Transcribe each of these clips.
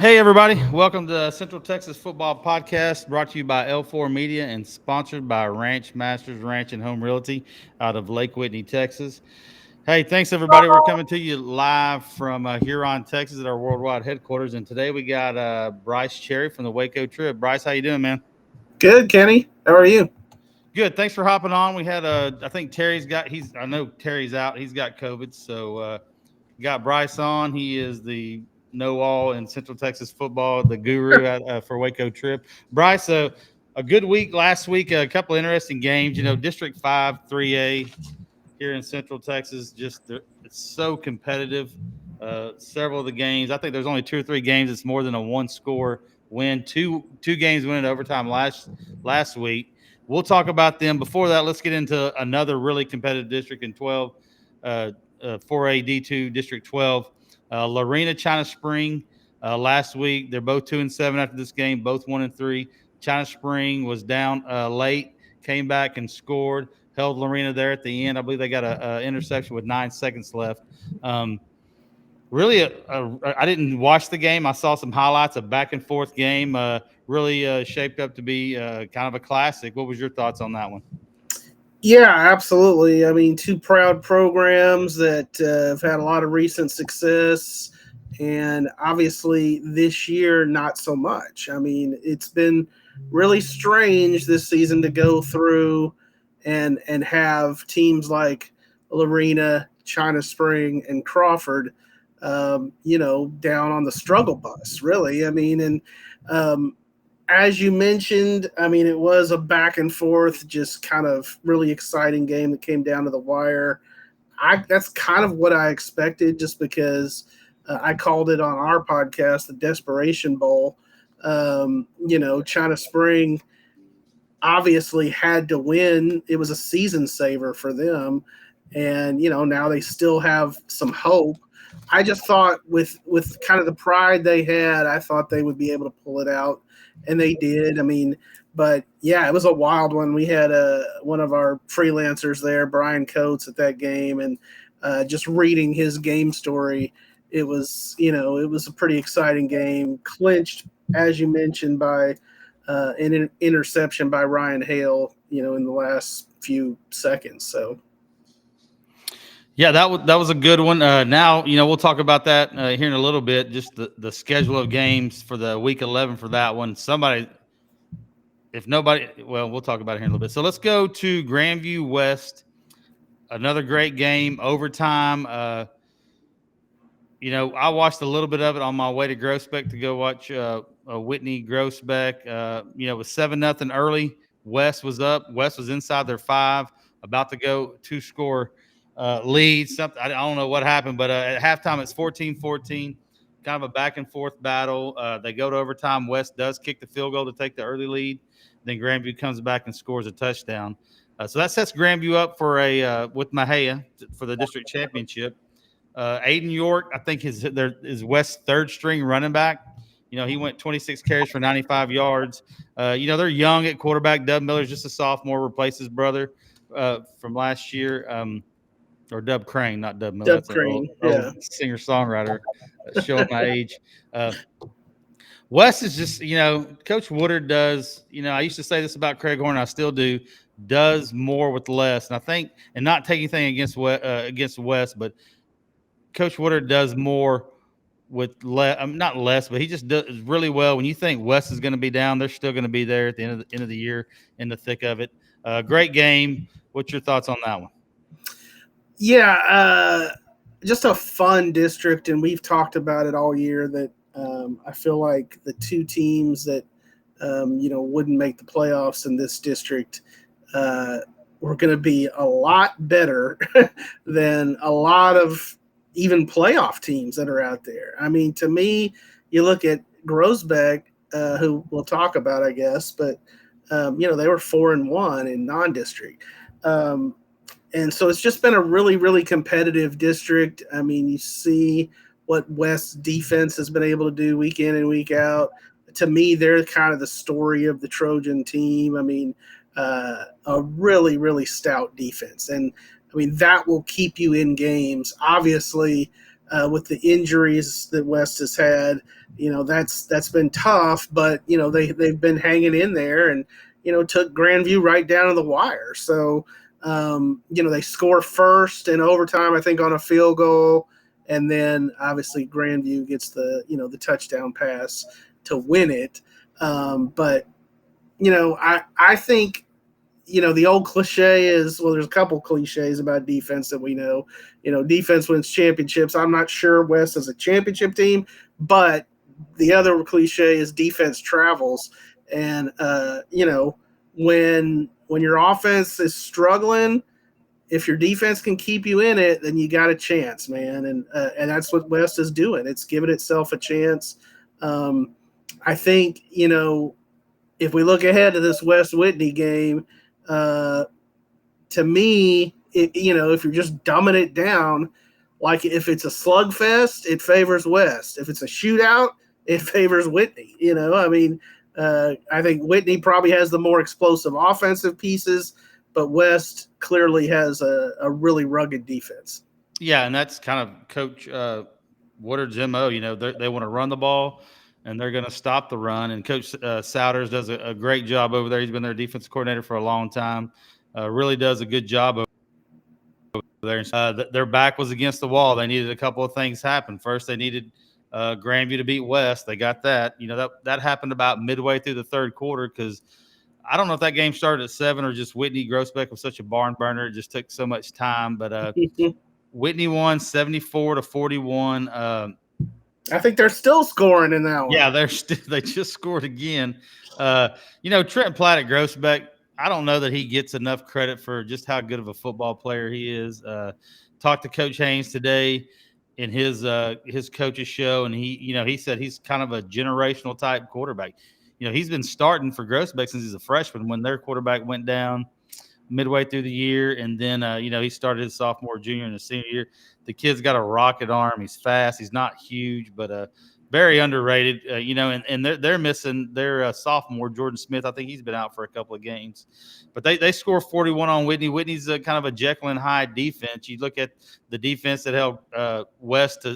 Hey, everybody. Welcome to Central Texas Football Podcast, brought to you by L4 Media and sponsored by Ranch Masters Ranch and Home Realty out of Lake Whitney, Texas. Hey, thanks, everybody. We're coming to you live from Huron, Texas at our worldwide headquarters. And today we got Bryce Cherry from the Waco trip. Bryce, how you doing, man? Good, Kenny. How are you? Good. Thanks for hopping on. We had, I think I know Terry's out. He's got COVID. So, got Bryce on. He is the know all in Central Texas football, the guru for Waco trip. Bryce, a good week last week, a couple of interesting games. District 5, 3A here in Central Texas, it's so competitive. Several of the games, I think there's only two or three games that's more than a one score win. Two games went in overtime last week. We'll talk about them. Before that, let's get into another really competitive district in 12. 4A D2 District 12. Lorena, China Spring last week. They're both 2-7 after this game, both 1-3. China Spring was down late, came back and scored, held Lorena there at the end. I believe they got an interception with 9 seconds left. Really, I didn't watch the game. I saw some highlights, a back and forth game. Really shaped up to be kind of a classic. What was your thoughts on that one? Yeah, absolutely. I mean, two proud programs that have had a lot of recent success, and obviously this year, not so much. I mean, it's been really strange this season to go through and have teams like Lorena, China Spring, and Crawford, down on the struggle bus, really. I mean, and as you mentioned, I mean, it was a back and forth, just kind of really exciting game that came down to the wire. That's kind of what I expected, just because I called it on our podcast, the Desperation Bowl. China Spring obviously had to win. It was a season saver for them, and now they still have some hope. I just thought with kind of the pride they had, I thought they would be able to pull it out, and they did. I mean, but yeah, it was a wild one. We had one of our freelancers there, Brian Coates, at that game, and just reading his game story, it was a pretty exciting game, clinched, as you mentioned, by an interception by Ryan Hale, in the last few seconds. So. Yeah, that was a good one. Now, we'll talk about that here in a little bit. Just the schedule of games for the week 11 for that one. We'll talk about it here in a little bit. So let's go to Grandview West. Another great game, overtime. I watched a little bit of it on my way to Groesbeck to go watch Whitney Groesbeck. It was 7-0 early. West was up. West was inside their 5, about to go 2-score lead. Something I don't know what happened, but at halftime it's 14-14, kind of a back and forth battle. They go to overtime. West does kick the field goal to take the early lead. Then Grandview comes back and scores a touchdown. So that sets Grandview up for with Mahia for the district championship. Aiden York, I think is West's third string running back. He went 26 carries for 95 yards. They're young at quarterback. Dub Miller's just a sophomore, replaced his brother from last year. Or Dub Crane, not Dub Miller. Dub That's Crane, an yeah. old singer-songwriter showing my age. Wes is just, Coach Woodard does, I used to say this about Craig Horn, I still do, does more with less. And I think, and not taking anything against Wes, but Coach Woodard does more with less, not less, but he just does really well. When you think Wes is going to be down, they're still going to be there at the end of the year in the thick of it. Great game. What's your thoughts on that one? Yeah, just a fun district, and we've talked about it all year that I feel like the two teams that wouldn't make the playoffs in this district were going to be a lot better than a lot of even playoff teams that are out there. I mean, to me, you look at Groesbeck, who we'll talk about, I guess, but they were 4-1 in non-district. And so it's just been a really, really competitive district. I mean, you see what West's defense has been able to do week in and week out. To me, they're kind of the story of the Trojan team. I mean, a really, really stout defense. And, I mean, that will keep you in games. Obviously, with the injuries that West has had. That's been tough, but they've been hanging in there and took Grandview right down to the wire. So they score first in overtime, I think, on a field goal, and then obviously Grandview gets the touchdown pass to win it. But I think the old cliche is, well, there's a couple cliches about defense that we know. Defense wins championships. I'm not sure West is a championship team, but the other cliche is defense travels. And when your offense is struggling, if your defense can keep you in it, then you got a chance, man. And that's what West is doing. It's giving itself a chance. I think if we look ahead to this West Whitney game, to me, if you're just dumbing it down, like if it's a slugfest, it favors West. If it's a shootout, it favors Whitney. I think Whitney probably has the more explosive offensive pieces, but West clearly has a really rugged defense. Yeah, and that's kind of Coach Woodard's MO. They want to run the ball, and they're going to stop the run. And Coach Souders does a great job over there. He's been their defensive coordinator for a long time. Really does a good job over there. Their back was against the wall. They needed a couple of things happen. First, they needed Grandview to beat West. They got that. That happened about midway through the third quarter, because I don't know if that game started at 7 or just Whitney Groesbeck was such a barn burner. It just took so much time. But Whitney won 74-41. I think they're still scoring in that one. Yeah, they just scored again. Trent Platt at Groesbeck, I don't know that he gets enough credit for just how good of a football player he is. Talked to Coach Haynes today in his coach's show, and he said he's kind of a generational type quarterback. He's been starting for Groesbeck since he's a freshman, when their quarterback went down midway through the year. And then, he started his sophomore, junior, and his senior year. The kid's got a rocket arm. He's fast. He's not huge, but very underrated. And they're missing their sophomore, Jordan Smith. I think he's been out for a couple of games. But they score 41 on Whitney. Whitney's kind of a Jekyll and Hyde defense. You look at the defense that held West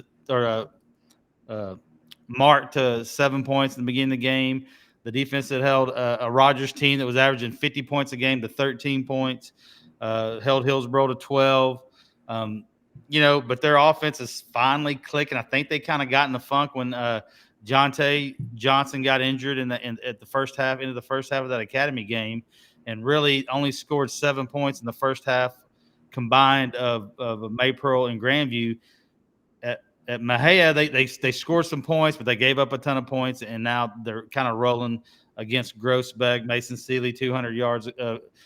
Mark to 7 points in the beginning of the game. The defense that held a Rogers team that was averaging 50 points a game to 13 points, held Hillsboro to 12. But their offense is finally clicking. I think they kind of got in the funk when Jonte Johnson got injured at the first half, into the first half of that Academy game, and really only scored 7 points in the first half combined of Maypearl and Grandview. At Mejia, they scored some points, but they gave up a ton of points, and now they're kind of rolling against Groesbeck. Mason Seeley, 200 yards,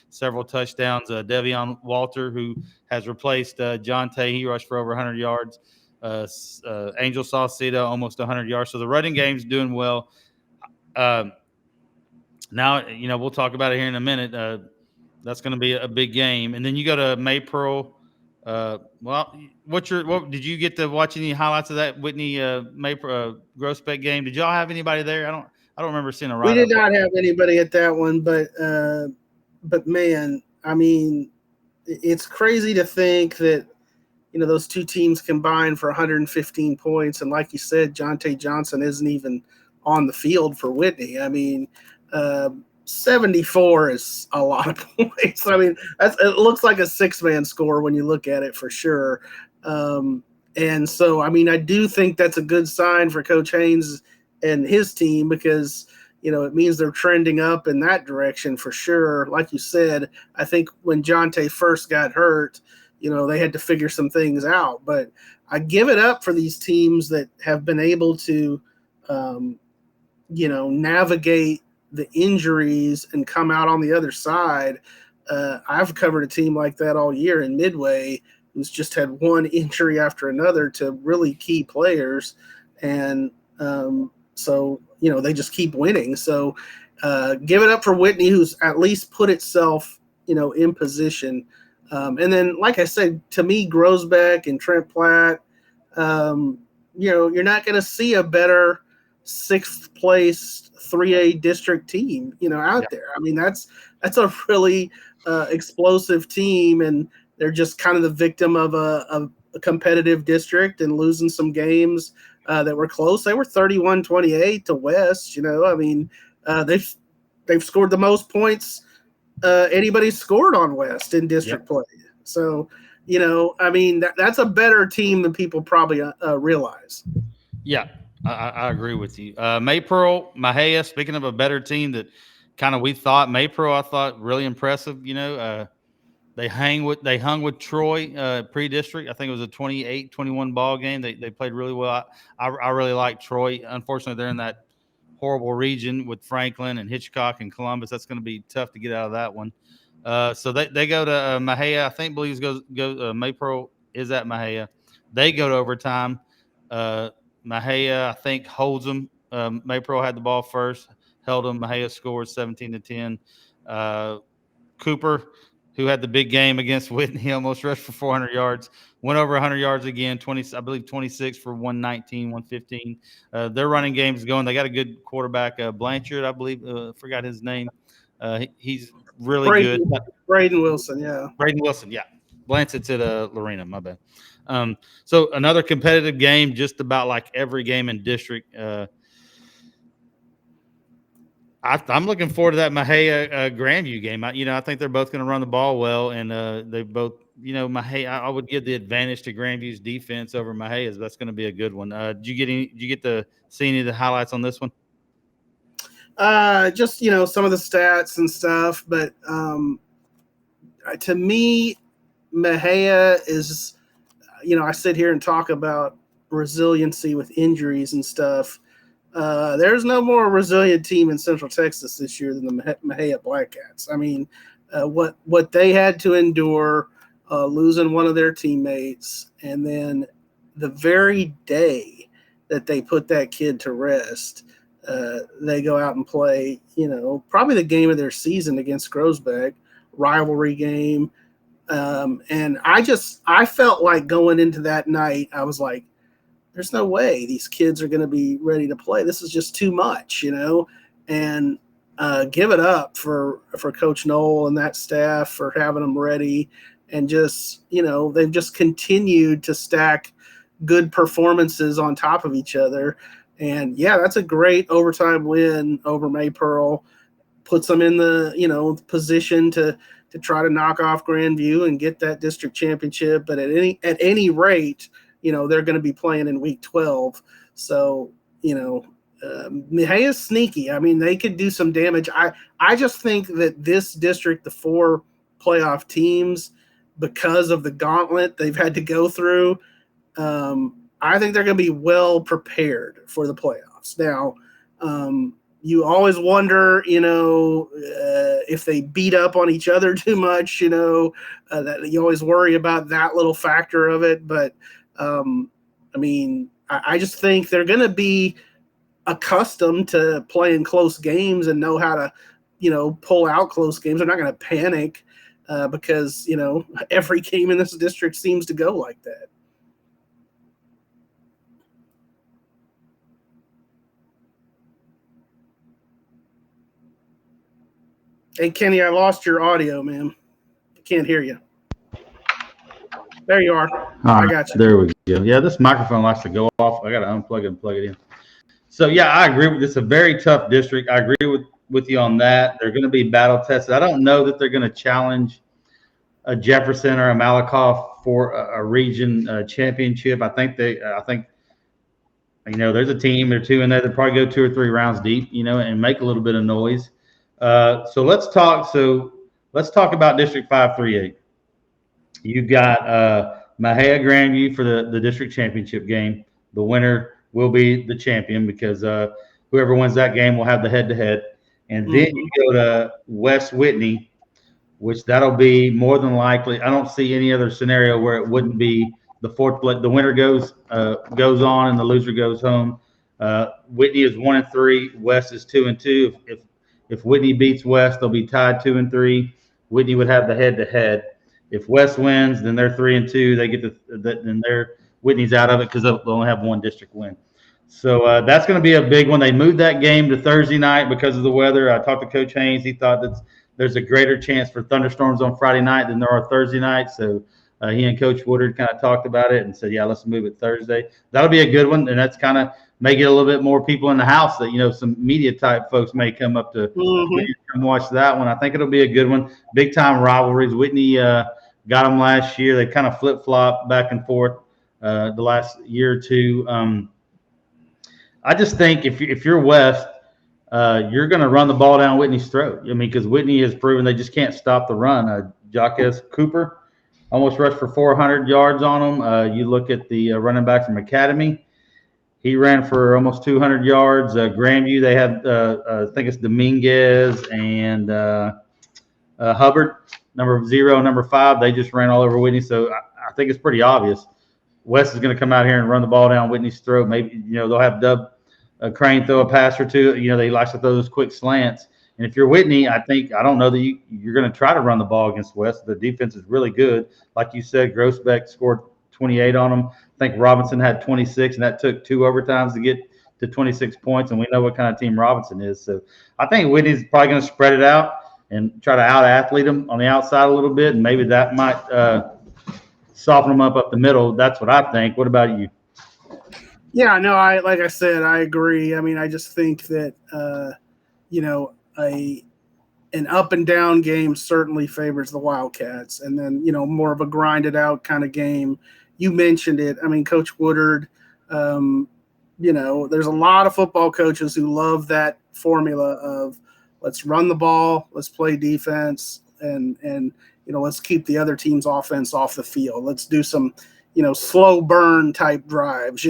several touchdowns. Devion Walter, who has replaced Jonte, he rushed for over 100 yards. Angel Saucedo, almost 100 yards. So the running game's doing well. Now, we'll talk about it here in a minute. That's going to be a big game. And then you go to Maypearl. Did you get to watch any highlights of that Whitney Groesbeck game? Did y'all have anybody there? I don't remember seeing a write-up. We did not have anybody at that one, but man, it's crazy to think that those two teams combined for 115 points, and like you said, Jonte Johnson isn't even on the field for Whitney. 74 is a lot of points. It looks like a 6-man score when you look at it, for sure. And so, I do think that's a good sign for Coach Haynes and his team, because, it means they're trending up in that direction for sure. Like you said, I think when Jonte first got hurt, they had to figure some things out. But I give it up for these teams that have been able to, navigate the injuries and come out on the other side. I've covered a team like that all year in Midway, who's just had one injury after another to really key players. And so, they just keep winning. So give it up for Whitney, who's at least put itself, in position. And then, like I said, to me, Groesbeck and Trent Platt, you're not going to see a better 6th place 3A district team, out there. That's a really explosive team, and they're just kind of the victim of a a competitive district and losing some games that were close. They were 31-28 to West. I mean, they've scored the most points anybody scored on West in district play. So, I mean, that's a better team than people probably realize. Yeah, I agree with you. Maypearl, Mahia, speaking of a better team that kind of we thought, Maypearl, I thought really impressive. They hung with Troy pre-district. I think it was a 28-21 ball game. They played really well. I really like Troy. Unfortunately, they're in that horrible region with Franklin and Hitchcock and Columbus. That's going to be tough to get out of that one. So they go to Mahia. I think believes go Maypearl is at Mahia. They go to overtime. Mahia, I think, holds them. Maypearl had the ball first, held them. Mahia scored 17-10. Cooper, who had the big game against Whitney, almost rushed for 400 yards, went over 100 yards again, 26 for 119, 115. Their running game is going. They got a good quarterback, Blanchard, I believe. Forgot his name. He's really good. Braden Wilson, yeah. Braden Wilson, yeah. Blanchard's at Lorena, my bad. So another competitive game, just about like every game in district. I'm looking forward to that Mahia Grandview game. I think they're both going to run the ball well, and they both, Mahia. I would give the advantage to Grandview's defense over Mahia's. That's going to be a good one. Did you get to see any of the highlights on this one? Just some of the stats and stuff, but to me, Mahia is, I sit here and talk about resiliency with injuries and stuff. There's no more resilient team in Central Texas this year than the Mahia Blackcats. I mean, what they had to endure, losing one of their teammates, and then the very day that they put that kid to rest, they go out and play, probably the game of their season against Groesbeck, rivalry game. And I felt like going into that night, I was like, there's no way these kids are going to be ready to play. This is just too much, and give it up for Coach Knoll and that staff for having them ready. And just, they've just continued to stack good performances on top of each other. And yeah, that's a great overtime win over Maypearl. Puts them in the, position to try to knock off Grandview and get that district championship. But at any rate, they're going to be playing in week 12. So, Mahia's sneaky. I mean, they could do some damage. I just think that this district, the 4 playoff teams, because of the gauntlet they've had to go through, I think they're going to be well prepared for the playoffs. Now, you always wonder, if they beat up on each other too much, that you always worry about that little factor of it. But, I just think they're going to be accustomed to playing close games and know how to, pull out close games. They're not going to panic because, every game in this district seems to go like that. Hey, Kenny, I lost your audio, man. I can't hear you. There you are. I got you. There we go. Yeah, this microphone likes to go off. I got to unplug it and plug it in. So, yeah, I agree with this. It's a very tough district. I agree with you on that. They're going to be battle tested. I don't know that they're going to challenge a Jefferson or a Malakoff for a region championship. I think there's a team. They're 2 in there. They'll probably go 2 or 3 rounds deep, and make a little bit of noise. So let's talk about District 538. You got Mahia Grandview for the district championship game. The winner will be the champion because whoever wins that game will have the head-to-head. And then you go to West Whitney, which that'll be more than likely. I don't see any other scenario where it wouldn't be the fourth. The winner goes on and the loser goes home. Whitney is 1-3. West is 2-2. If Whitney beats West, they'll be tied 2-3. Whitney would have the head-to-head. If West wins, then they're 3-2. They get then Whitney's out of it because they'll only have one district win. So that's going to be a big one. They moved that game to Thursday night because of the weather. I talked to Coach Haynes. He thought that there's a greater chance for thunderstorms on Friday night than there are Thursday night. So He and Coach Woodard kind of talked about it and said, yeah, let's move it Thursday. That'll be a good one, and that's kind of may get a little bit more people in the house that, some media type folks may come up to come watch that one. I think it'll be a good one. Big time rivalries. Whitney got them last year. They kind of flip flop back and forth the last year or two. I just think if you're West, you're going to run the ball down Whitney's throat. Because Whitney has proven they just can't stop the run. Jacques Cooper almost rushed for 400 yards on them. You look at the running back from Academy. He ran for almost 200 yards. Grandview, they had, I think it's Dominguez and Hubbard, number 0, number 5. They just ran all over Whitney. So I think it's pretty obvious. West is going to come out here and run the ball down Whitney's throat. Maybe, they'll have Dub Crane throw a pass or two. They like to throw those quick slants. And if you're Whitney, I don't know that you're going to try to run the ball against West. The defense is really good. Like you said, Groesbeck scored 28 on them. I think Robinson had 26, and that took 2 overtimes to get to 26 points. And we know what kind of team Robinson is. So I think Whitney's probably going to spread it out and try to out-athlete them on the outside a little bit, and maybe that might soften them up the middle. That's what I think. What about you? Yeah, no, like I said, I agree. I just think that an up and down game certainly favors the Wildcats, and then more of a grinded out kind of game. You mentioned it. Coach Woodard. There's a lot of football coaches who love that formula of let's run the ball, let's play defense, and let's keep the other team's offense off the field. Let's do some slow burn type drives.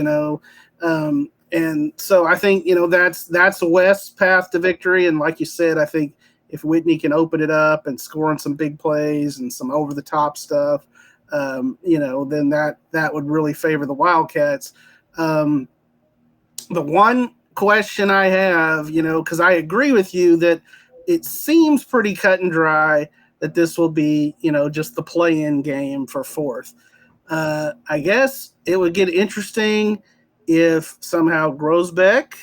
And so I think, that's West's path to victory. And like you said, I think if Whitney can open it up and score on some big plays and some over the top stuff, then that would really favor the Wildcats. The one question I have, because I agree with you that it seems pretty cut and dry that this will be, just the play-in game for 4th. I guess it would get interesting if somehow Groesbeck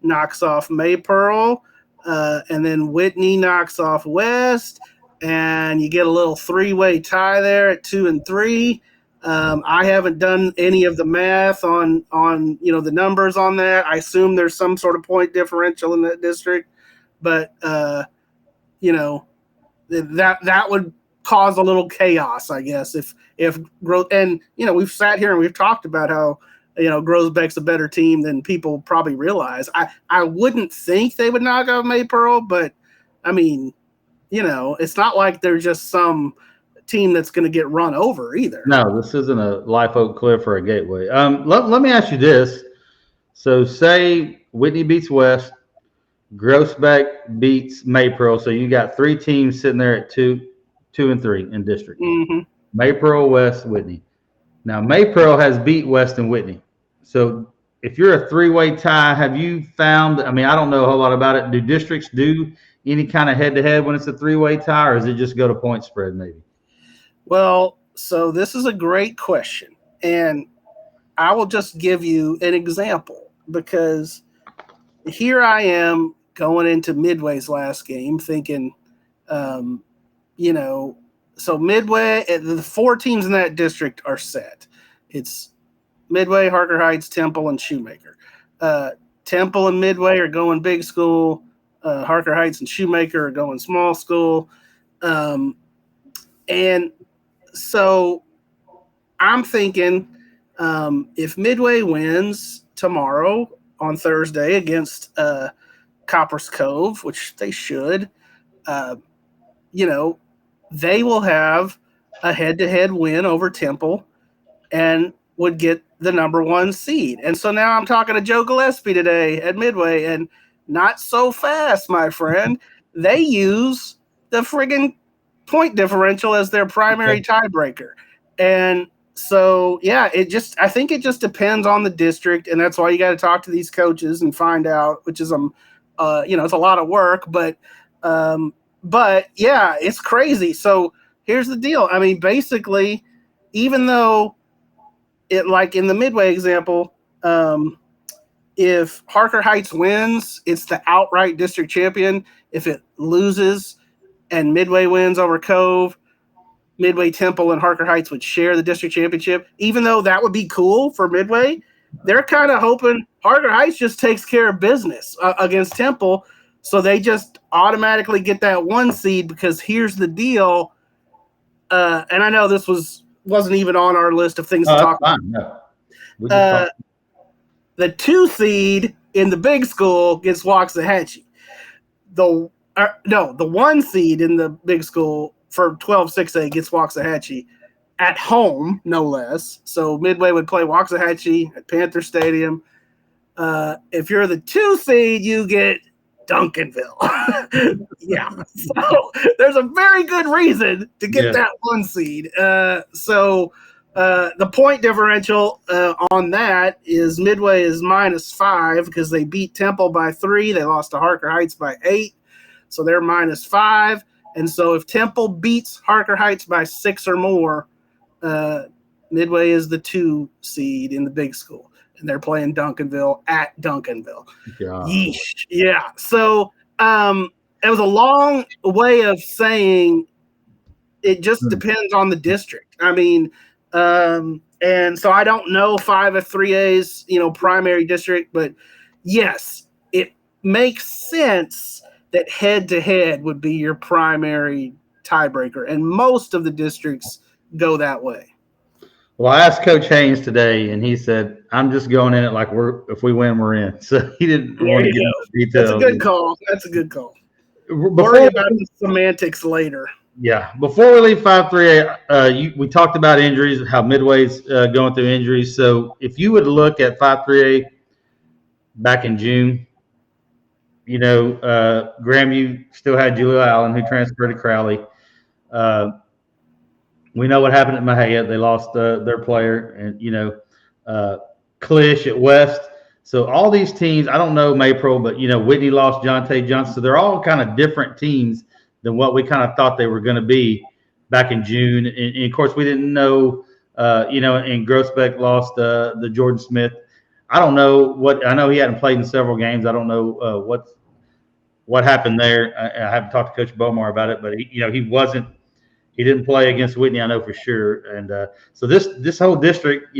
knocks off Maypearl, and then Whitney knocks off West, and you get a little 3-way tie there at 2 and 3. I haven't done any of the math on the numbers on that. I assume there's some sort of point differential in that district, but that would cause a little chaos, I guess, if growth. And we've sat here and we've talked about how Groesbeck's a better team than people probably realize. I wouldn't think they would knock out Maypearl, but it's not like they're just some team that's going to get run over either. No, this isn't a Live Oak Cliff or a Gateway. Let me ask you this. So say Whitney beats West, Groesbeck beats Maypearl. So you got 3 teams sitting there at 2 and 3 in district. Mm-hmm. Maypearl, West, Whitney. Now Maypearl has beat West and Whitney. So if you're a 3-way tie, have you found, I don't know a whole lot about it. Do districts do any kind of head-to-head when it's a 3-way tie, or does it just go to point spread maybe? Well, so this is a great question, and I will just give you an example, because here I am going into Midway's last game thinking, so Midway, the 4 teams in that district are set. It's Midway, Harker Heights, Temple, and Shoemaker. Temple and Midway are going big school. Harker Heights and Shoemaker are going small school. And so I'm thinking if Midway wins tomorrow on Thursday against Copper's Cove, which they should, they will have a head-to-head win over Temple and would get the number 1 seed. And so now I'm talking to Joe Gillespie today at Midway, and not so fast, my friend. They use the friggin' point differential as their primary tiebreaker. And so, yeah, I think it just depends on the district, and that's why you got to talk to these coaches and find out, which is, it's a lot of work, but yeah, it's crazy. So here's the deal. Basically, even though it, like in the Midway example, if Harker Heights wins, it's the outright district champion. If it loses and Midway wins over Cove, Midway, Temple, and Harker Heights would share the district championship, even though that would be cool for Midway. They're kind of hoping Harker Heights just takes care of business against Temple, so they just automatically get that 1 seed. Because here's the deal, and I know this wasn't even on our list of things to talk about. No. The 2 seed in the big school gets Waxahachie. The 1 seed in the big school for 12-6A gets Waxahachie at home, no less. So Midway would play Waxahachie at Panther Stadium. If you're the 2 seed, you get Duncanville. Yeah. So there's a very good reason to get that 1 seed. So the point differential on that is Midway is -5 because they beat Temple by 3. They lost to Harker Heights by 8. So they're -5. And so if Temple beats Harker Heights by 6 or more, Midway is the 2 seed in the big school. And they're playing Duncanville at Duncanville. Yeesh. Yeah. So it was a long way of saying it just depends on the district. I mean, and so I don't know 5 of 3A's, primary district, but yes, it makes sense that head-to-head would be your primary tiebreaker, and most of the districts go that way. Well, I asked Coach Haynes today, and he said, "I'm just going in it like if we win, we're in." So he didn't want to get into details. That's a good call. That's a good call. Worry about the semantics later. Yeah. Before we leave 5-3A, we talked about injuries, how Midway's going through injuries. So if you would look at 5-3A back in June, Grandview still had Julio Allen, who transferred to Crowley. We know what happened at Mejia. They lost their player, and Clish at West. So all these teams, I don't know Maypearl, but Whitney lost Jonte Johnson. So they're all kind of different teams than what we kind of thought they were going to be back in June. And of course, we didn't know, and Groesbeck lost the Jordan Smith. I don't know I know he hadn't played in several games. I don't know what happened there. I haven't talked to Coach Bomar about it, but he didn't play against Whitney, I know for sure. And so this whole district,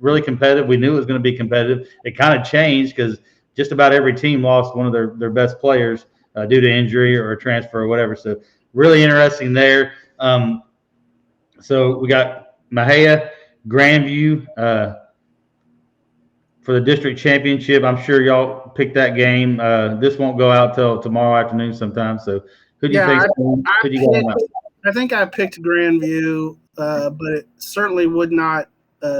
really competitive. We knew it was going to be competitive. It kind of changed because just about every team lost one of their best players due to injury or a transfer or whatever. So really interesting there. So we got Mejia, Grandview for the district championship. I'm sure y'all picked that game. This won't go out till tomorrow afternoon sometime. So who do you think? I think I picked Grandview, but it certainly would not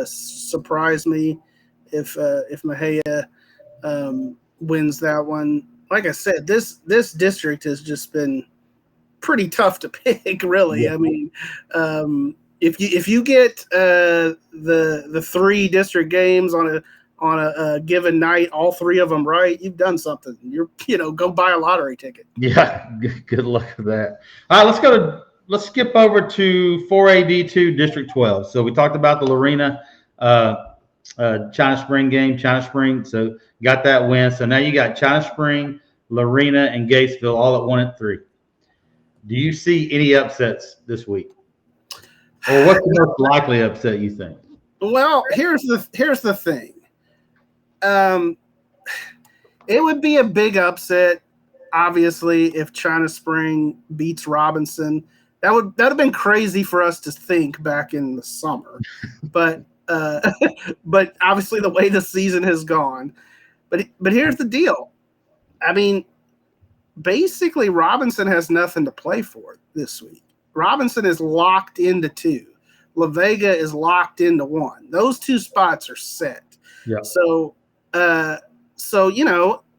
surprise me if Mejia wins that one. Like I said, this district has just been pretty tough to pick, really. Yeah. I mean, if you get the 3 district games on a given night, all 3 of them right, you've done something. Go buy a lottery ticket. Yeah, good luck with that. All right, let's skip over to 4AD2 District 12. So we talked about the Lorena China Spring game, China Spring. So got that win. So now you got China Spring, Lorena, and Gatesville all at 1 and 3. Do you see any upsets this week? Or what's the most likely upset you think? Well, here's the thing. It would be a big upset, obviously, if China Spring beats Robinson. That would have been crazy for us to think back in the summer, but obviously the way the season has gone. But here's the deal. I mean, basically Robinson has nothing to play for this week. Robinson is locked into 2. La Vega is locked into 1. Those 2 spots are set. Yeah. So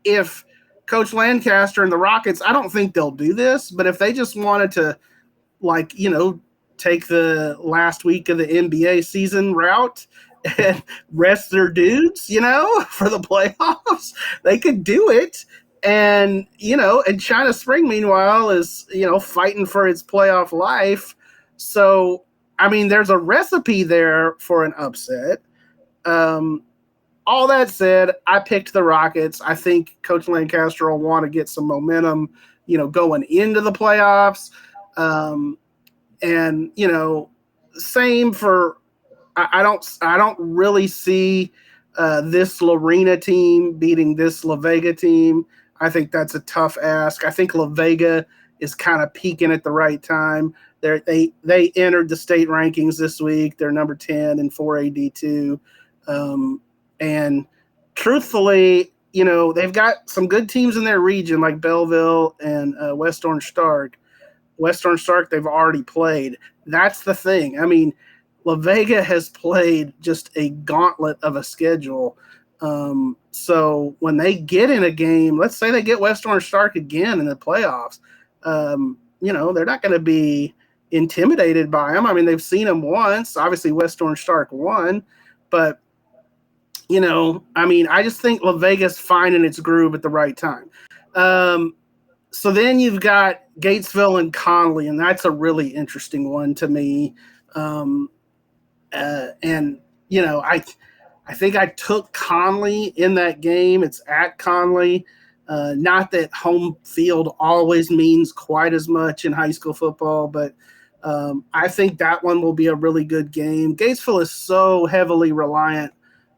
if Coach Lancaster and the Rockets, I don't think they'll do this, but if they just wanted to, take the last week of the NBA season route and rest their dudes, for the playoffs, they could do it. And, and China Spring, meanwhile, is, fighting for its playoff life. So, I mean, there's a recipe there for an upset. All that said, I picked the Rockets. I think Coach Lancaster will want to get some momentum, going into the playoffs. And same for I don't really see this Lorena team beating this La Vega team. I think that's a tough ask. I think La Vega is kind of peaking at the right time. They entered the state rankings this week. They're number 10 in 4AD2. And truthfully, they've got some good teams in their region like Belleville and West Orange Stark. West Orange Stark, they've already played. That's the thing. I mean, La Vega has played just a gauntlet of a schedule. So when they get in a game, let's say they get West Orange Stark again in the playoffs, they're not going to be intimidated by them. I mean, they've seen them once. Obviously, West Orange Stark won. But, I just think La Vega's finding its groove at the right time. So then you've got Gatesville and Conley, and that's a really interesting one to me. I think I took Conley in that game. It's at Conley. Not that home field always means quite as much in high school football, but I think that one will be a really good game. Gatesville is so heavily reliant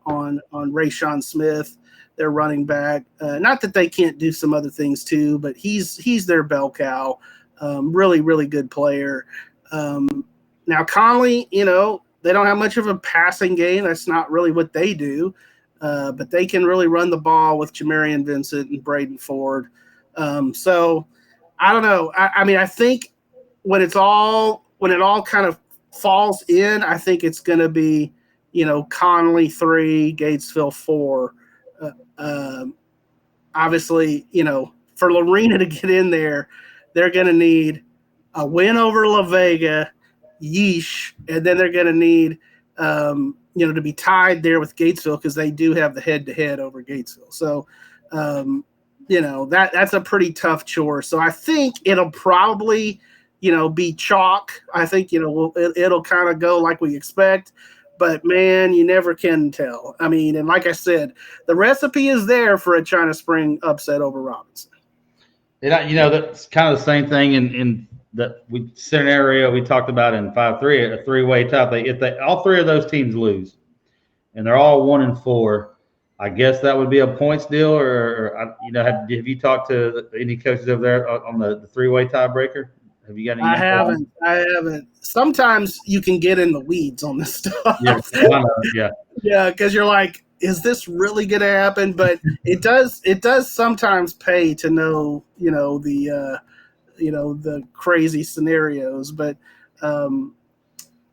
on Rayshawn Smith, their running back. Not that they can't do some other things too, but he's their bell cow. Really, really good player. Now Conley, they don't have much of a passing game. That's not really what they do. But they can really run the ball with Jamarian Vincent and Braden Ford. So I don't know. I think when it all kind of falls in, I think it's going to be, Conley 3, Gatesville 4. Obviously, for Lorena to get in there, they're going to need a win over La Vega, yeesh, and then they're going to need, to be tied there with Gatesville because they do have the head-to-head over Gatesville. So, that's a pretty tough chore. So I think it'll probably, be chalk. I think, it'll kind of go like we expect. But, man, you never can tell. I mean, and like I said, the recipe is there for a China Spring upset over Robinson. And, that's kind of the same thing in the scenario we talked about in 5-3, a three-way tie. If all three of those teams lose and they're all 1-4, I guess that would be a points deal. Or have you talked to any coaches over there on the three-way tiebreaker? Have you got any? I haven't. Sometimes you can get in the weeds on this stuff. Yeah, because you're like, is this really going to happen? But it does sometimes pay to know, the crazy scenarios. But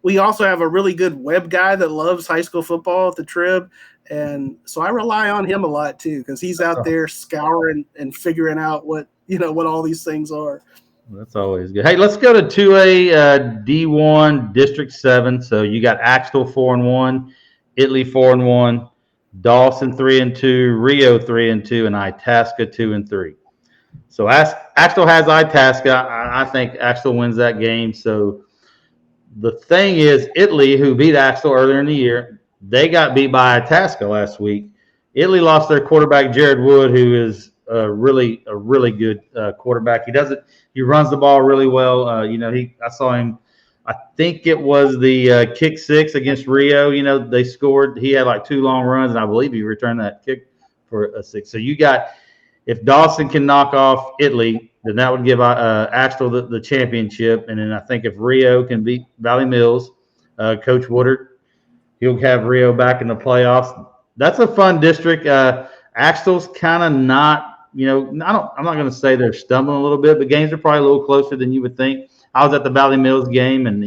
we also have a really good web guy that loves high school football at the Trib. And so I rely on him a lot too, because he's out there scouring and figuring out what all these things are. That's always good. Hey, let's go to 2A D1 District 7. So you got Axtell 4-1, Italy 4-1, Dawson 3-2, Rio 3-2, and Itasca 2-3. So Axtell has Itasca. I think Axtell wins that game. So the thing is, Italy, who beat Axtell earlier in the year, they got beat by Itasca last week. Italy lost their quarterback, Jared Wood, who is a really good quarterback. He runs the ball really well. I saw him. I think it was the kick 6 against Rio. They scored. He had like 2 long runs, and I believe he returned that kick for a 6. So if Dawson can knock off Italy, then that would give Axtell the championship. And then I think if Rio can beat Valley Mills, Coach Woodard, he'll have Rio back in the playoffs. That's a fun district. Axtell's kind of not. I'm not going to say they're stumbling a little bit, but games are probably a little closer than you would think. I was at the Valley Mills game, and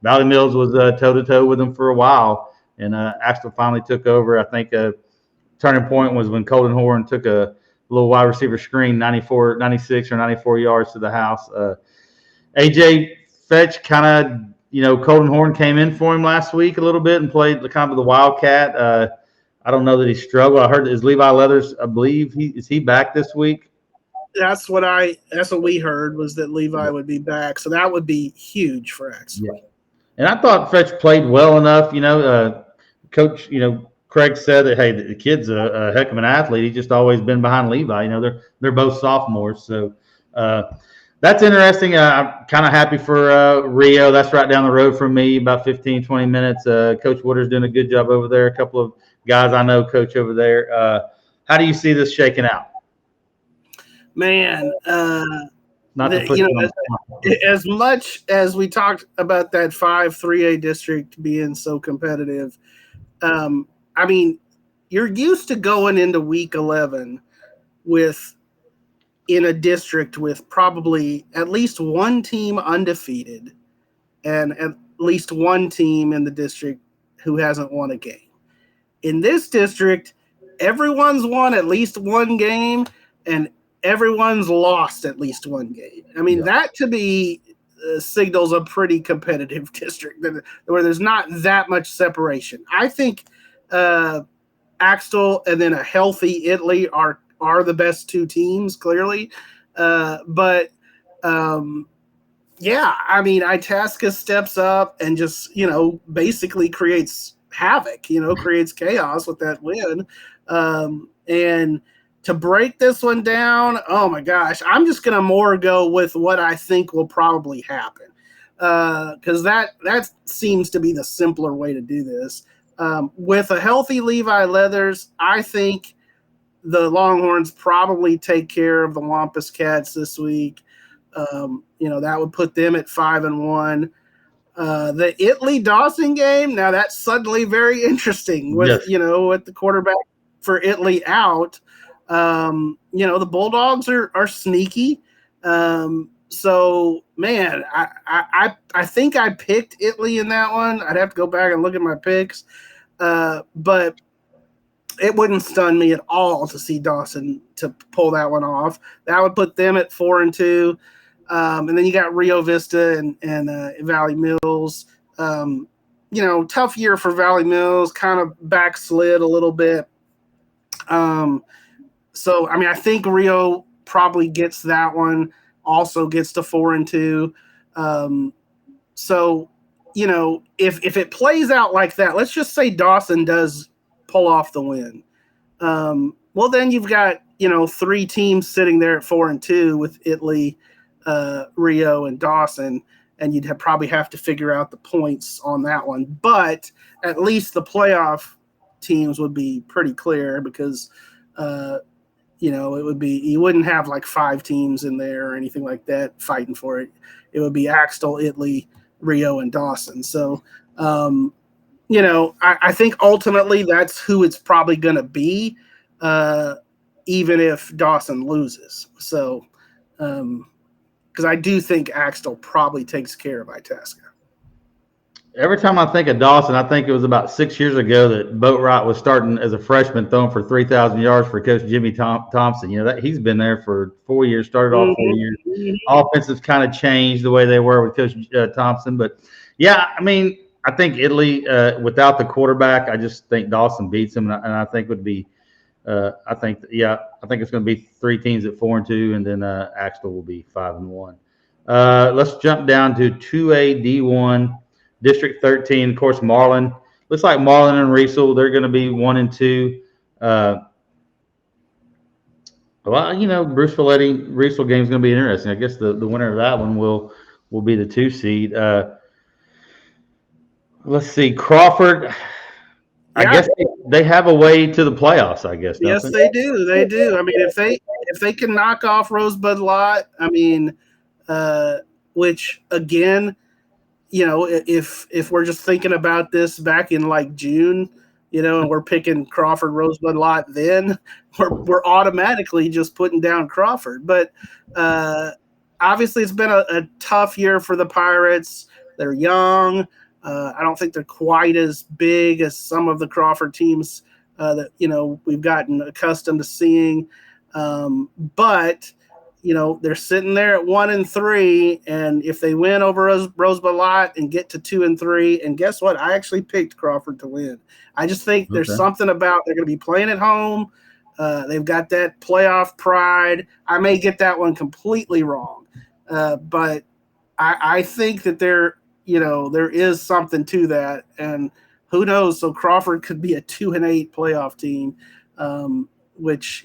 Valley Mills was toe-to-toe with them for a while, and Axtell finally took over. I think a turning point was when Colton Horn took a little wide receiver screen, 96 or 94 yards to the house. AJ Fetch kind of, Colton Horn came in for him last week a little bit and played kind of the Wildcat. I don't know that he struggled. I heard is Levi Leathers, I believe is he back this week? That's what we heard, was that Levi would be back. So that would be huge for Axtell. Yeah. And I thought Fetch played well enough. Coach, Craig said that, hey, the kid's a heck of an athlete. He's just always been behind Levi. They're both sophomores. So That's interesting. I'm kind of happy for Rio. That's right down the road from me, about 15, 20 minutes. Coach Woodard's doing a good job over there. A couple of guys I know coach over there. How do you see this shaking out? Man, Not to put as much as we talked about that 5-3A district being so competitive, I mean, you're used to going into week 11 in a district with probably at least one team undefeated and at least one team in the district who hasn't won a game. In this district, everyone's won at least one game and everyone's lost at least one game. I mean, that to me signals a pretty competitive district where there's not that much separation. I think Axtell and then a healthy Italy are the best two teams, clearly. But I mean, Itasca steps up and just, basically creates havoc, creates chaos with that win. And to break this one down, oh my gosh, I'm just going to more go with what I think will probably happen. Because that seems to be the simpler way to do this. With a healthy Levi Leathers, I think the Longhorns probably take care of the Wampus Cats this week. That would put them at 5-1. The Italy-Dawson game, now that's suddenly very interesting with the quarterback for Italy out. The Bulldogs are sneaky. So, man, I think I picked Italy in that one. I'd have to go back and look at my picks. But it wouldn't stun me at all to see Dawson to pull that one off. That would put them at 4-2. And then you got Rio Vista and Valley Mills. Tough year for Valley Mills, kind of backslid a little bit. So, I mean, I think Rio probably gets that one, also gets to 4-2. So, if it plays out like that, let's just say Dawson does pull off the win. Well, then you've got, three teams sitting there at 4-2 with Italy, Rio, and Dawson, and you'd probably have to figure out the points on that one. But at least the playoff teams would be pretty clear because, it would be, you wouldn't have like 5 teams in there or anything like that fighting for it. It would be Axtell, Italy, Rio, and Dawson. So, I think ultimately that's who it's probably going to be, even if Dawson loses. So, because I do think Axtell probably takes care of Itasca. Every time I think of Dawson, I think it was about 6 years ago that Boatwright was starting as a freshman, throwing for 3,000 yards for Coach Jimmy Thompson. That he's been there for 4 years, started off 4 years. Offenses kind of changed the way they were with Coach Thompson. But, I mean, I think Italy, without the quarterback, I just think Dawson beats him. And I think would be I think it's going to be 3 teams at 4-2, and then Axtell will be 5-1. Let's jump down to 2A D1. District 13, of course, Marlin. Looks like Marlin and Riesel, they're going to be 1-2. Bruceville Riesel game is going to be interesting. I guess the winner of that one will be the 2 seed. Let's see, Crawford. I guess they have a way to the playoffs, I guess. Yes, they do. They do. I mean, if they can knock off Rosebud Lot, I mean, which again, if we're just thinking about this back in like June, and we're picking Crawford, Rosebud Lot, then we're automatically just putting down Crawford. But obviously, it's been a tough year for the Pirates. They're young. I don't think they're quite as big as some of the Crawford teams that we've gotten accustomed to seeing. But they're sitting there at 1-3, and if they win over Rosebud Lot and get to 2-3, and guess what? I actually picked Crawford to win. I just think there's something about they're going to be playing at home. They've got that playoff pride. I may get that one completely wrong, but I think that there is something to that, and who knows? So Crawford could be a 2-8 playoff team. Which,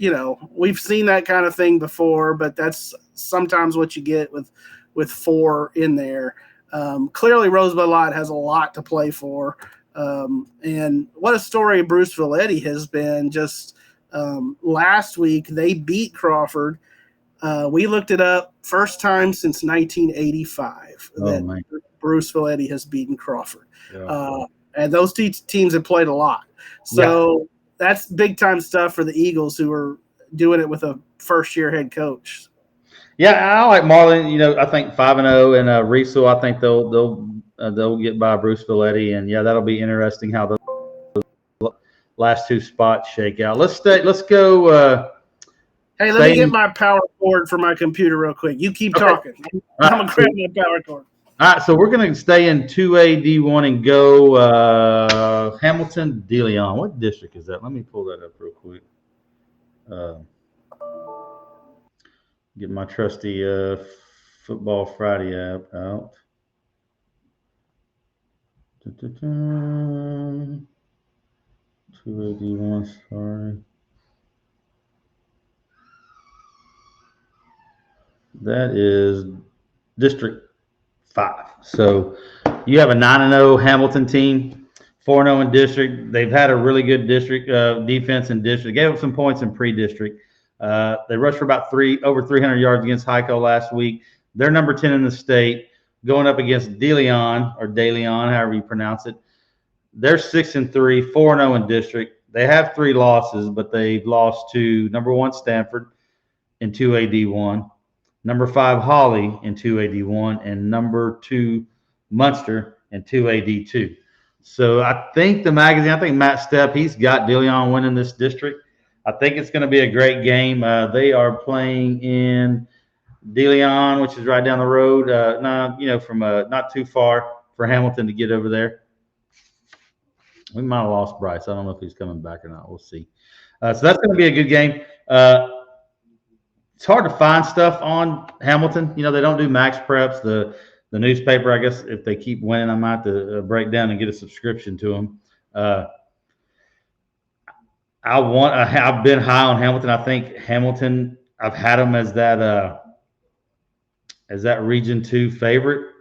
we've seen that kind of thing before, but that's sometimes what you get with 4 in there. Clearly, Rosebud Lot has a lot to play for. And what a story Bruceville Eddy has been. Just last week, they beat Crawford. We looked it up, first time since 1985 that Bruceville Eddy has beaten Crawford. Yeah. And those teams have played a lot. So that's big-time stuff for the Eagles, who are doing it with a first-year head coach. Yeah, I like Marlin. I think 5-0, and Riesel, I think they'll get by Bruceville Eddy, and that'll be interesting how the last 2 spots shake out. Let's go. Hey, let me get my power cord for my computer real quick. You keep talking. I'm gonna grab my power cord. All right, so we're gonna stay in 2A D1 and go Hamilton De Leon. What district is that? Let me pull that up real quick. Get my trusty Football Friday app out. 2A D1, sorry. That is District 5. So you have a 9-0 Hamilton team, 4-0 in district. They've had a really good district defense in district. Gave up some points in pre-district. They rushed for about over 300 yards against Hico last week. They're number 10 in the state, going up against De Leon, or De Leon, however you pronounce it. They're 6-3, 4-0 in district. They have 3 losses, but they've lost to number 1 Stanford in 2A D1, number 5 Holly in 2A D1, and number 2 Munster in 2A D2. So I think Matt Stepp, he's got De Leon winning this district. I think it's going to be a great game. They are playing in De Leon, which is right down the road. From not too far for Hamilton to get over there. We might have lost Bryce. I don't know if he's coming back or not. We'll see. So that's going to be a good game. It's hard to find stuff on Hamilton. They don't do max preps. The newspaper, I guess, if they keep winning, I might have to break down and get a subscription to them. I've been high on Hamilton. I think Hamilton, I've had them as that Region 2 favorite.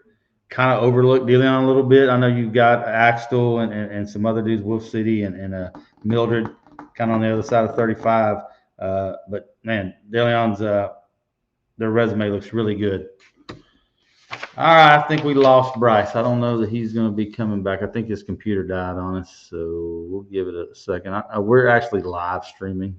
Kind of overlooked De Leon a little bit. I know you've got Axtell and some other dudes, Wolf City and Mildred, kind of on the other side of 35. But man, De Leon's their resume looks really good. All right, I think we lost Bryce. I don't know that he's going to be coming back. I think his computer died on us, so we'll give it a second. We're actually live streaming.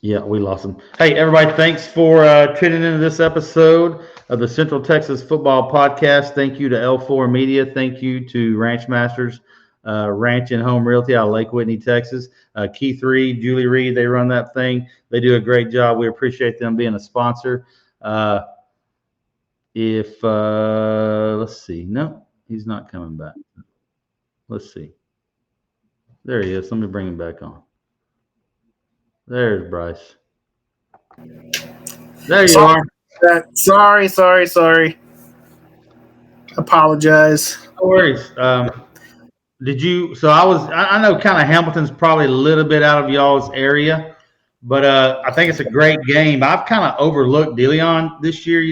Yeah, we lost him. Hey, everybody, thanks for tuning into this episode of the Central Texas Football Podcast. Thank you to L4 Media. Thank you to Ranch Masters Ranch and Home Realty out of Lake Whitney, Texas. Keith Reed, Julie Reed, they run that thing. They do a great job. We appreciate them being a sponsor. Let's see. No, he's not coming back. Let's see. There he is. Let me bring him back on. There's Bryce. There you are. Sorry. Apologize. No worries. I know kind of Hamilton's probably a little bit out of y'all's area, but I think it's a great game. I've kind of overlooked De Leon this year.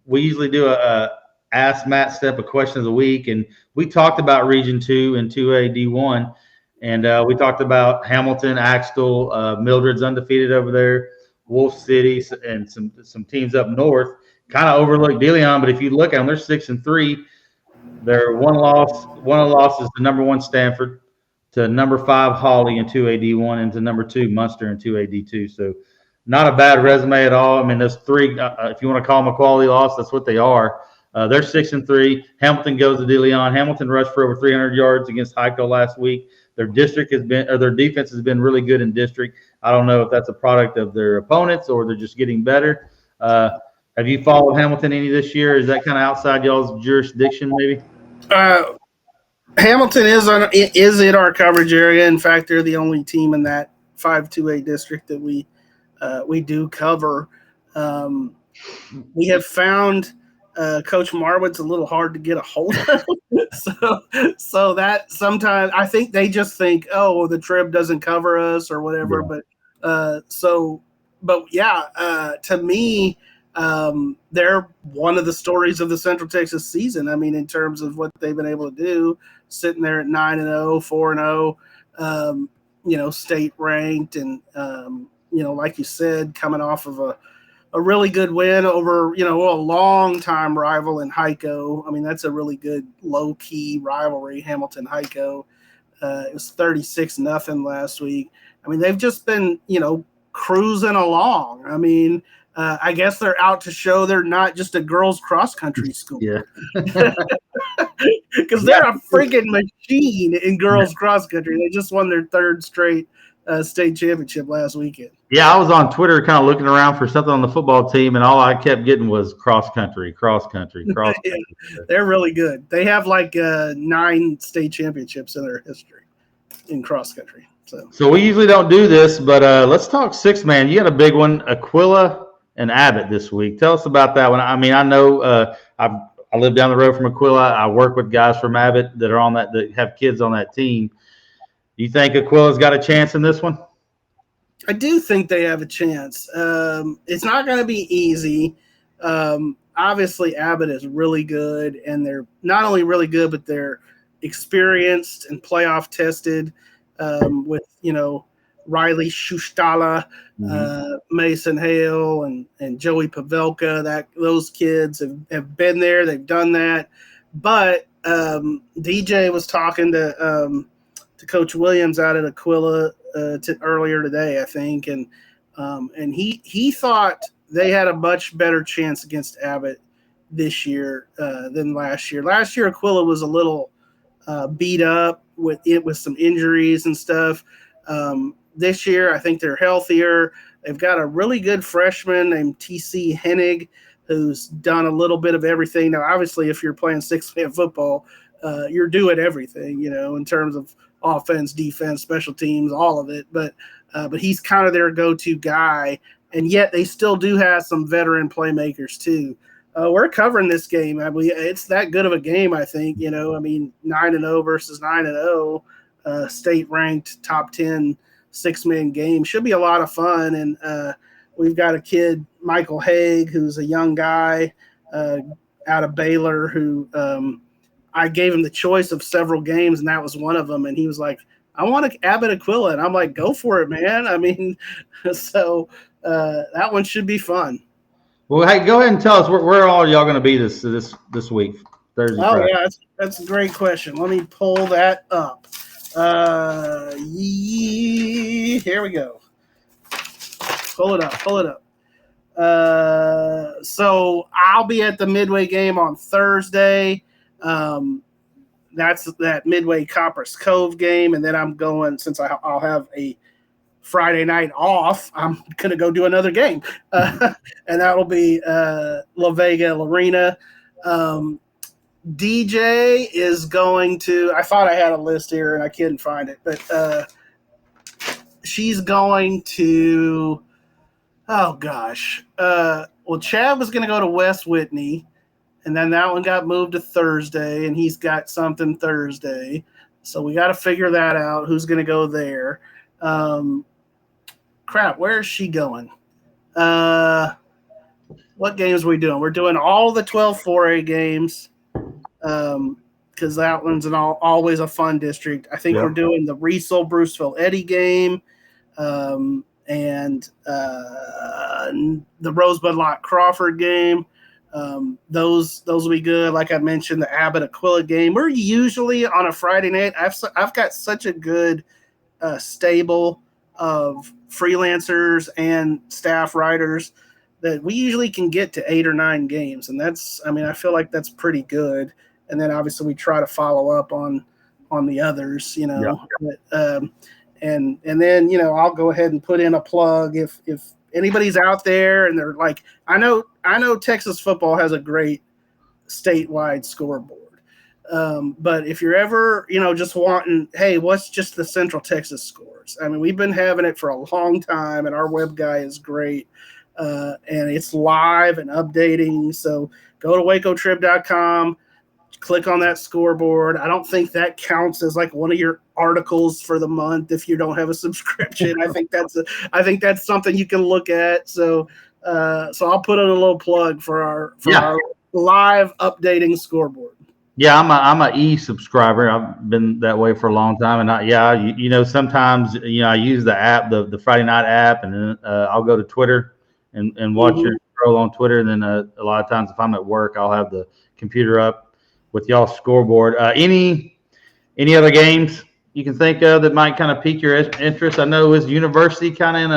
We usually do a Ask Matt Stepp a question of the week, and we talked about Region 2 and 2A D1. And we talked about Hamilton, Axtell, Mildred's undefeated over there, Wolf City, and some teams up north. Kind of overlooked De Leon, but if you look at them, they're 6-3. They're one loss is to number 1 Stanford, to number 5 Holly in 2A D1, and to number 2 Munster in 2A D2. So not a bad resume at all. I mean, those 3, if you want to call them a quality loss, that's what they are. They're 6-3. Hamilton goes to De Leon. Hamilton rushed for over 300 yards against Hico last week. Their defense has been really good in district. I don't know if that's a product of their opponents or they're just getting better. Have you followed Hamilton any this year? Is that kind of outside y'all's jurisdiction, maybe? Hamilton is in our coverage area. In fact, they're the only team in that 5-2A district that we do cover. We have found Coach Marwood's a little hard to get a hold of. so that sometimes I think they just think, oh, well, the Trib doesn't cover us or whatever. Yeah. To me, they're one of the stories of the Central Texas season. I mean, in terms of what they've been able to do, sitting there at 9-0, 4-0, state ranked, and like you said, coming off of a really good win over a long time rival in Hico. I mean, that's a really good low key rivalry, Hamilton Hico. It was 36-0 last week. I mean, they've just been cruising along. I mean, I guess they're out to show they're not just a girls cross country school. Yeah. Because they're a freaking machine in girls cross country. They just won their third straight state championship last weekend. Yeah, I was on Twitter kind of looking around for something on the football team, and all I kept getting was cross country. Yeah, they're really good. They have like 9 state championships in their history in cross country. So we usually don't do this, but let's talk 6-man. You had a big one, Aquila and Abbott this week. Tell us about that one. I mean, I know I live down the road from Aquila. I work with guys from Abbott that are on that have kids on that team. Do you think Aquila's got a chance in this one? I do think they have a chance. It's not going to be easy. Obviously, Abbott is really good, and they're not only really good, but they're experienced and playoff tested with, Riley Shustala, Mason Hale, and Joey Pavelka. Those kids have been there. They've done that. But DJ was talking to Coach Williams out at Aquila earlier today, I think, and he thought they had a much better chance against Abbott this year than last year. Last year, Aquila was a little beat up with some injuries and stuff. This year, I think they're healthier. They've got a really good freshman named TC Hennig, who's done a little bit of everything. Now, obviously, if you're playing 6-man football, you're doing everything, in terms of offense, defense, special teams, all of it. But he's kind of their go-to guy, and yet they still do have some veteran playmakers too. We're covering this game. I mean, it's that good of a game, I think. 9-0 versus 9-0, state-ranked top 10 6-man game should be a lot of fun. And we've got a kid, Michael Haig, who's a young guy out of Baylor, who I gave him the choice of several games, and that was one of them. And he was like, I want to Abbott Aquila. And I'm like, go for it, man. I mean, so that one should be fun. Well, hey, go ahead and tell us where all y'all going to be this week, Thursday. Oh, Friday. Yeah, that's a great question. Let me pull that up. Here we go. Pull it up. So I'll be at the Midway game on Thursday. That's that Midway Coppers Cove game, and then I'm going, since I'll have a Friday night off, I'm going to go do another game. And that'll be La Vega Arena. DJ is going to, I thought I had a list here and I couldn't find it, but she's going to, oh gosh. Well, Chad was going to go to West Whitney, and then that one got moved to Thursday, and he's got something Thursday. So we got to figure that out, who's going to go there. Crap, where is she going? What games are we doing? We're doing all the 12 4A games, because that one's always a fun district. I think we're doing the Riesel Bruceville Eddy game, and the Rosebud Lot Crawford game. Those will be good. Like I mentioned, the Abbott Aquila game. We're usually on a Friday night. I've got such a good stable of freelancers and staff writers that we usually can get to 8 or 9 games, and I feel like that's pretty good. And then obviously we try to follow up on the others, But, and then I'll go ahead and put in a plug if anybody's out there and they're like, I know Texas football has a great statewide scoreboard, but if you're ever just wanting, hey, what's just the Central Texas scores? I mean, we've been having it for a long time, and our web guy is great, and it's live and updating. So go to wacotrib.com, click on that scoreboard. I don't think that counts as like one of your articles for the month if you don't have a subscription. I think that's something you can look at. So I'll put in a little plug for our live updating scoreboard. Yeah, I'm a e-subscriber. I've been that way for a long time, and sometimes I use the app, the Friday night app, and then I'll go to Twitter and watch your scroll on Twitter. And then a lot of times, if I'm at work, I'll have the computer up with y'all's scoreboard. Any other games you can think of that might kind of pique your interest? I know is University kind of in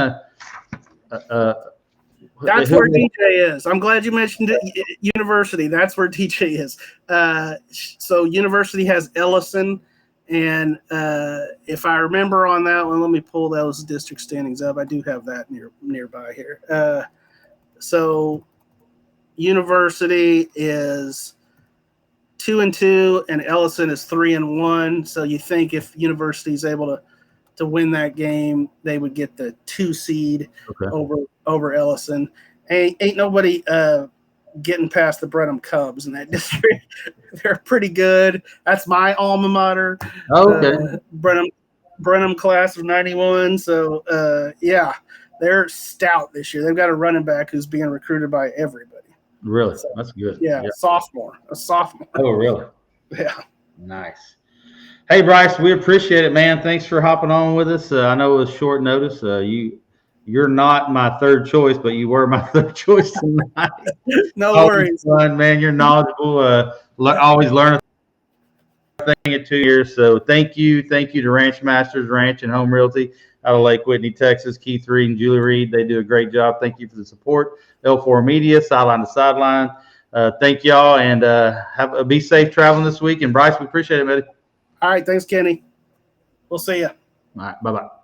a that's where DJ is. I'm glad you mentioned it. University. That's where DJ is. So University has Ellison, and if I remember on that one, let me pull those district standings up. I do have that nearby here. So University is 2-2, and Ellison is 3-1. So you think if University is able to win that game, they would get the 2 seed over Ellison. Ain't nobody getting past the Brenham Cubs in that district. They're pretty good. That's my alma mater. Okay. Brenham class of 91. So they're stout this year. They've got a running back who's being recruited by everybody. Really? So, that's good. Yeah, a sophomore. Oh, really? Yeah. Nice. Hey, Bryce, we appreciate it, man. Thanks for hopping on with us. I know it was short notice. You're not my third choice, but you were my third choice tonight. No always worries. Fun, man. You're knowledgeable. Always learn a thing at 2 years. So thank you to Ranch Masters Ranch and Home Realty out of Lake Whitney, Texas. Keith Reed and Julie Reed, they do a great job. Thank you for the support. L4 Media, Sideline to Sideline. Thank y'all, and be safe traveling this week. And Bryce, we appreciate it, buddy. All right, thanks, Kenny. We'll see you. All right, bye-bye.